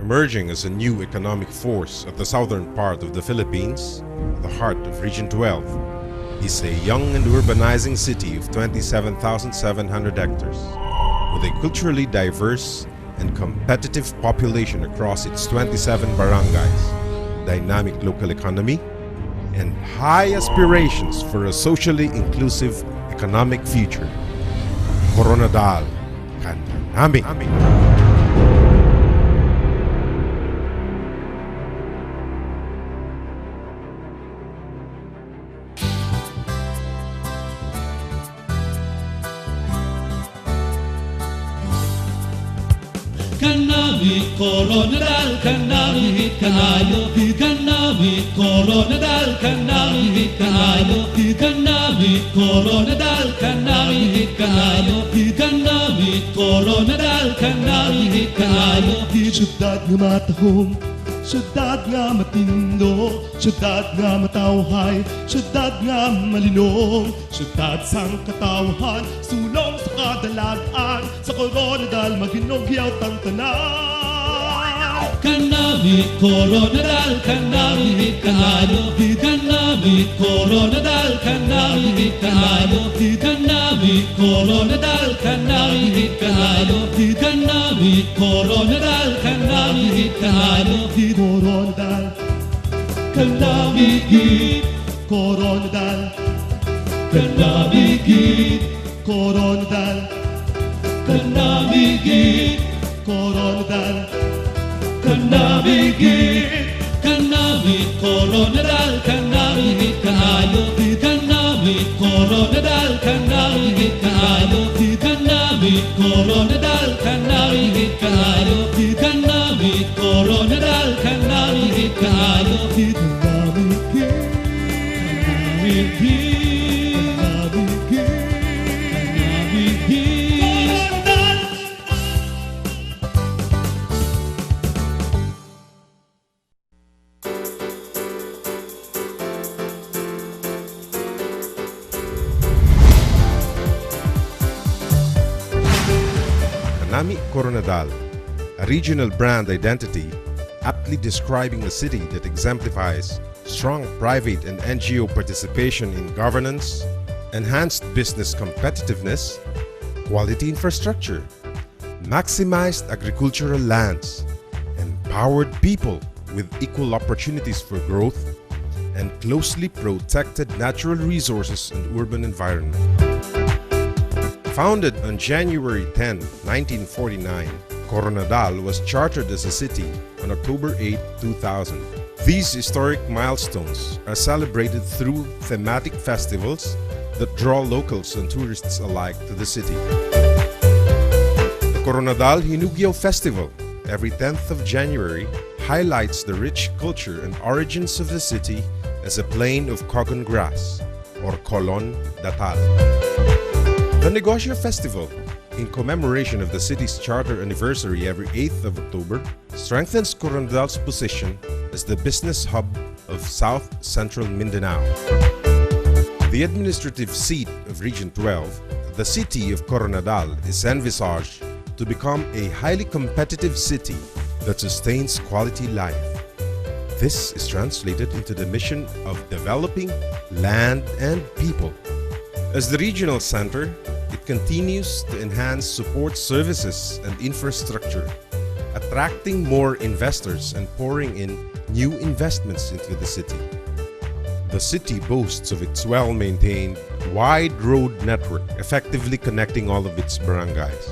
Emerging as a new economic force at the southern part of the Philippines, the heart of Region 12, is a young and urbanizing city of 27,700 hectares, with a culturally diverse and competitive population across its 27 barangays, dynamic local economy, and high aspirations for a socially inclusive economic future. Koronadal, Kanami. Kanami Koronadal, Kanami kaayo. Kanami Koronadal, Kanami kaayo. Kanami Koronadal, Kanami kaayo. Kanami Koronadal, Kanami kaayo. Syudad nga matahong, syudad nga matindo, syudad nga matawhay, syudad nga malinong, syudad sang katawhan, sulong sa kadalagan, sa Koronadal maginogyaw tang tanan. Kanami Koronadal, Kanami kaayo. Kanami Koronadal, Kanami kaayo. Kanami Koronadal, Kanami kaayo. Kanami Koronadal, Kanami kaayo. Koronadal, Kanami gid, Koronadal, Kanami gid, Koronadal, Kanami gid, Koronadal, Kanami gid. Kanami Koronadal, Kanami kaayo. Kanami Koronadal, Kanami kaayo. Kanami Koronadal, Kanami kaayo. Kanami Koronadal, Kanami kaayo. Kanami gid, Kanami gid, Kanami gid, Kanami gid. Kanami Koronadal, a regional brand identity aptly describing a city that exemplifies strong private and NGO participation in governance, enhanced business competitiveness, quality infrastructure, maximized agricultural lands, empowered people with equal opportunities for growth, and closely protected natural resources and urban environment. Founded on January 10, 1949, Koronadal was chartered as a city on October 8, 2000. These historic milestones are celebrated through thematic festivals that draw locals and tourists alike to the city. The Koronadal Hinugyaw Festival, every 10th of January, highlights the rich culture and origins of the city as a plain of cogon grass, or Kolon Datal. The Negosyo Festival, in commemoration of the city's charter anniversary every 8th of October, strengthens Koronadal's position as the business hub of South Central Mindanao. The administrative seat of Region 12, the city of Koronadal is envisaged to become a highly competitive city that sustains quality life. This is translated into the mission of developing land and people. As the regional center, it continues to enhance support services and infrastructure, attracting more investors and pouring in new investments into the city. The city boasts of its well-maintained, wide road network effectively connecting all of its barangays.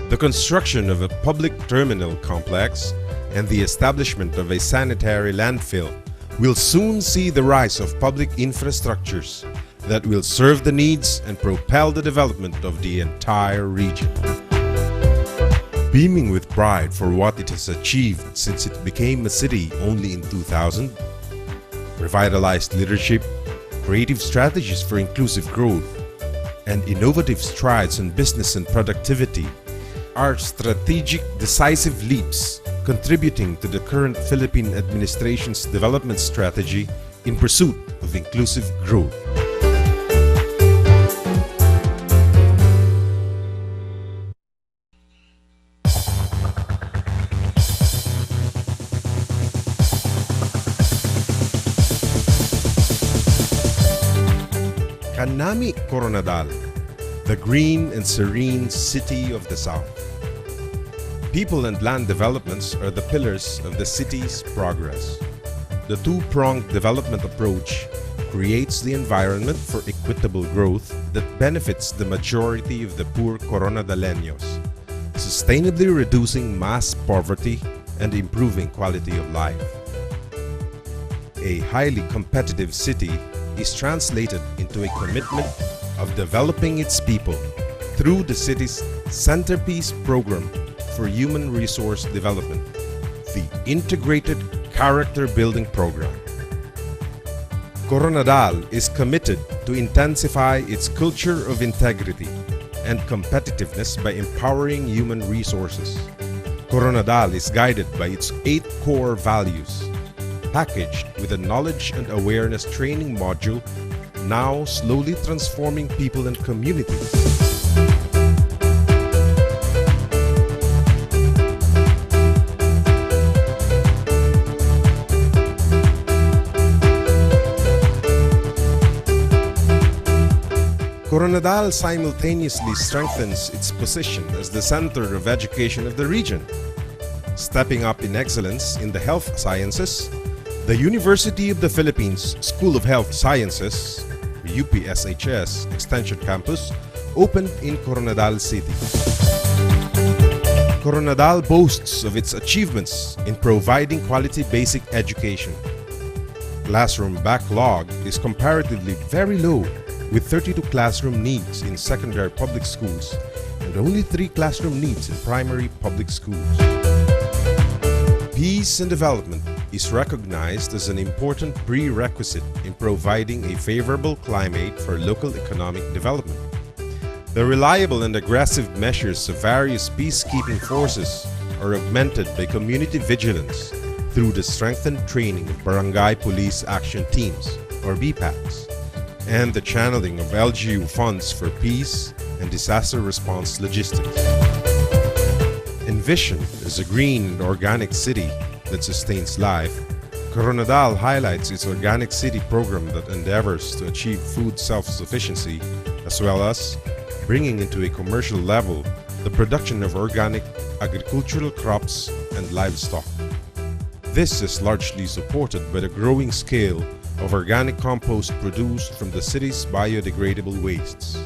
The construction of a public terminal complex and the establishment of a sanitary landfill will soon see the rise of public infrastructures that will serve the needs and propel the development of the entire region. Beaming with pride for what it has achieved since it became a city only in 2000, revitalized leadership, creative strategies for inclusive growth, and innovative strides in business and productivity are strategic, decisive leaps contributing to the current Philippine administration's development strategy in pursuit of inclusive growth. Kanami Koronadal, the green and serene city of the South. People and land developments are the pillars of the city's progress. The two-pronged development approach creates the environment for equitable growth that benefits the majority of the poor Coronadaleños, sustainably reducing mass poverty and improving quality of life. A highly competitive city is translated into a commitment of developing its people through the city's centerpiece program for human resource development, the Integrated Character Building Program. Koronadal is committed to intensify its culture of integrity and competitiveness by empowering human resources. Koronadal is guided by its 8 core values, packaged with a knowledge and awareness training module, now slowly transforming people and communities. Koronadal simultaneously strengthens its position as the center of education of the region. Stepping up in excellence in the health sciences, the University of the Philippines School of Health Sciences, UPSHS Extension Campus, opened in Koronadal City. Koronadal boasts of its achievements in providing quality basic education. Classroom backlog is comparatively very low, with 32 classroom needs in secondary public schools and only 3 classroom needs in primary public schools. Peace and development is recognized as an important prerequisite in providing a favorable climate for local economic development. The reliable and aggressive measures of various peacekeeping forces are augmented by community vigilance through the strengthened training of Barangay Police Action Teams, or BPACs, and the channeling of LGU funds for peace and disaster response logistics. Envisioned as a green and organic city that sustains life, Koronadal highlights its Organic City program that endeavors to achieve food self-sufficiency, as well as bringing into a commercial level the production of organic agricultural crops and livestock. This is largely supported by the growing scale of organic compost produced from the city's biodegradable wastes.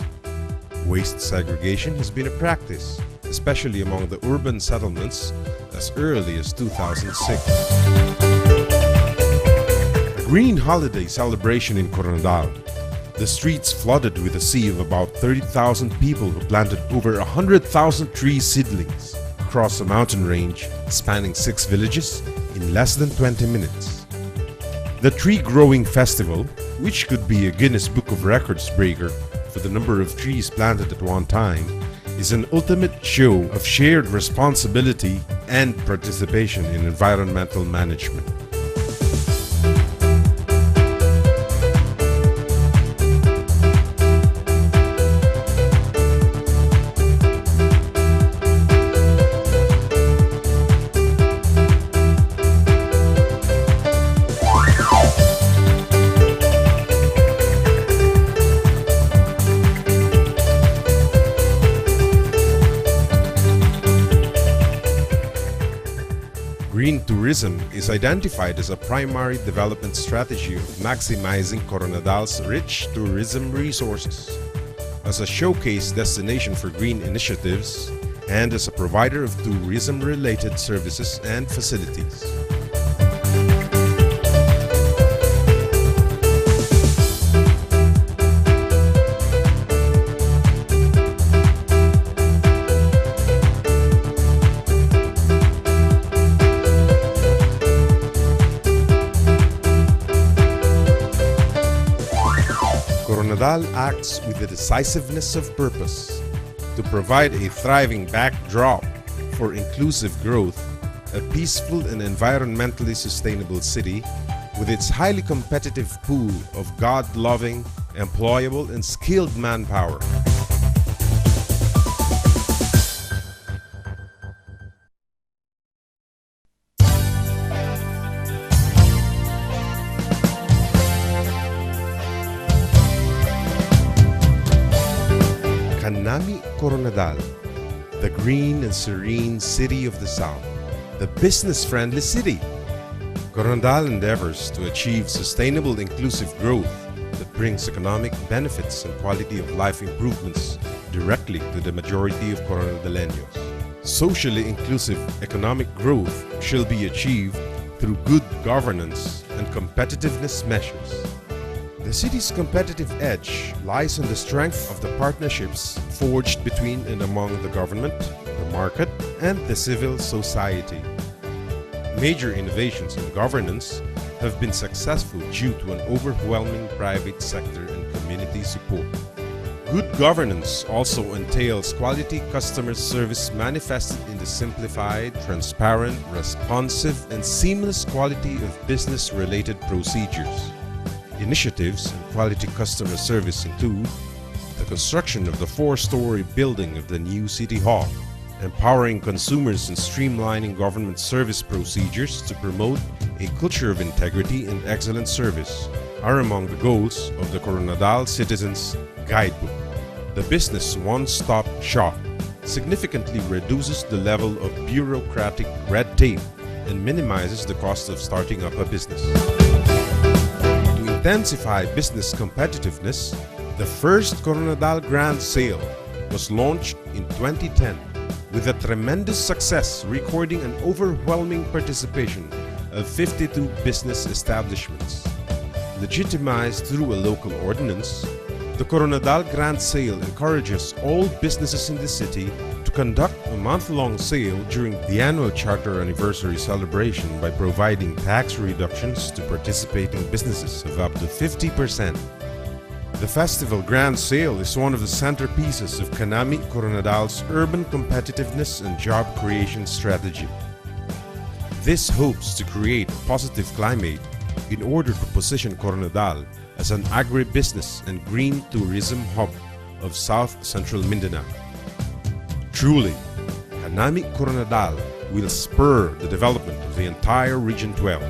Waste segregation has been a practice, especially among the urban settlements, as early as 2006. A green holiday celebration in Koronadal. The streets flooded with a sea of about 30,000 people who planted over 100,000 tree seedlings across a mountain range spanning 6 villages in less than 20 minutes. The Tree Growing Festival, which could be a Guinness Book of Records breaker for the number of trees planted at one time, is an ultimate show of shared responsibility and participation in environmental management. Green tourism is identified as a primary development strategy of maximizing Koronadal's rich tourism resources, as a showcase destination for green initiatives, and as a provider of tourism-related services and facilities. Koronadal acts with the decisiveness of purpose to provide a thriving backdrop for inclusive growth, a peaceful and environmentally sustainable city with its highly competitive pool of God-loving, employable, and skilled manpower. Kanami Koronadal, the green and serene city of the South, the business-friendly city. Koronadal endeavors to achieve sustainable inclusive growth that brings economic benefits and quality of life improvements directly to the majority of Coronadaleños. Socially inclusive economic growth shall be achieved through good governance and competitiveness measures. The city's competitive edge lies in the strength of the partnerships forged between and among the government, the market, and the civil society. Major innovations in governance have been successful due to an overwhelming private sector and community support. Good governance also entails quality customer service manifested in the simplified, transparent, responsive, and seamless quality of business-related procedures. Initiatives in quality customer service include the construction of the 4-story building of the new City Hall, empowering consumers and streamlining government service procedures to promote a culture of integrity and excellent service are among the goals of the Koronadal Citizens Guidebook. The business one-stop shop significantly reduces the level of bureaucratic red tape and minimizes the cost of starting up a business. To intensify business competitiveness, the first Koronadal Grand Sale was launched in 2010 with a tremendous success, recording an overwhelming participation of 52 business establishments. Legitimized through a local ordinance, the Koronadal Grand Sale encourages all businesses in the city to conduct a month-long sale during the annual Charter Anniversary celebration by providing tax reductions to participating businesses of up to 50%. The Festival Grand Sale is one of the centerpieces of Kanami Koronadal's urban competitiveness and job creation strategy. This hopes to create a positive climate in order to position Koronadal as an agribusiness and green tourism hub of South Central Mindanao. Truly, Kanami Koronadal will spur the development of the entire Region 12.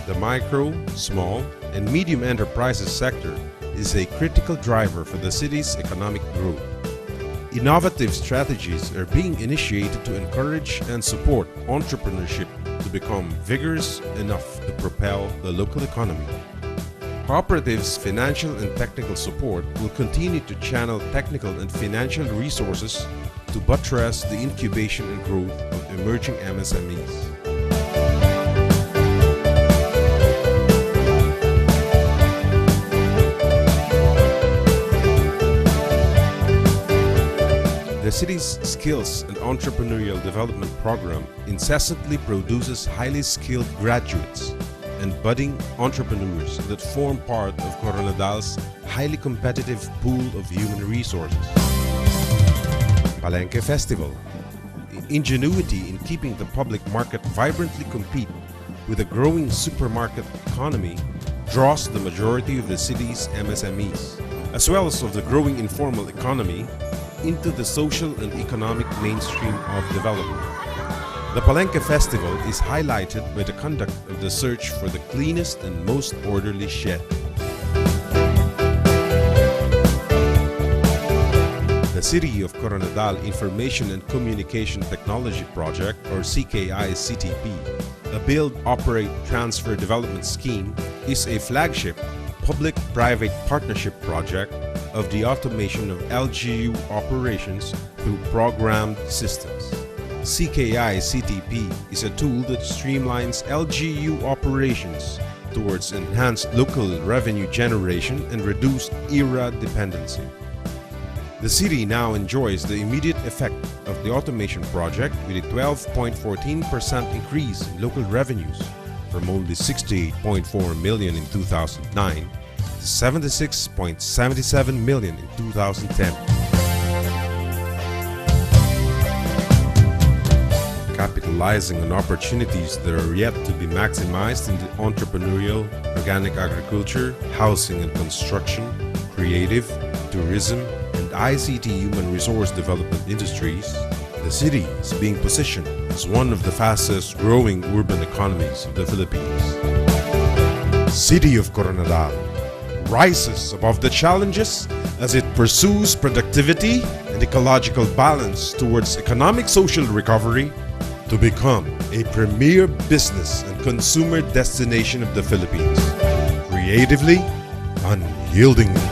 The micro, small, and medium enterprises sector is a critical driver for the city's economic growth. Innovative strategies are being initiated to encourage and support entrepreneurship to become vigorous enough to propel the local economy. Cooperatives' financial and technical support will continue to channel technical and financial resources to buttress the incubation and growth of emerging MSMEs. The city's Skills and Entrepreneurial Development Program incessantly produces highly skilled graduates and budding entrepreneurs that form part of Koronadal's highly competitive pool of human resources. Palengke Festival. The ingenuity in keeping the public market vibrantly compete with a growing supermarket economy draws the majority of the city's MSMEs, as well as of the growing informal economy, into the social and economic mainstream of development. The Palengke Festival is highlighted by the conduct of the search for the cleanest and most orderly shed. The City of Koronadal Information and Communication Technology Project, or CKI-CTP, a Build, Operate, Transfer Development Scheme, is a flagship public-private partnership project of the automation of LGU operations through programmed systems. CKI-CTP is a tool that streamlines LGU operations towards enhanced local revenue generation and reduced era dependency. The city now enjoys the immediate effect of the automation project with a 12.14% increase in local revenues from only 68.4 million in 2009 to 76.77 million in 2010. Capitalizing on opportunities that are yet to be maximized in the entrepreneurial, organic agriculture, housing and construction, creative, tourism, and ICT human resource development industries, the city is being positioned as one of the fastest growing urban economies of the Philippines. City of Koronadal, rises above the challenges as it pursues productivity and ecological balance towards economic social recovery to become a premier business and consumer destination of the Philippines, creatively, unyieldingly.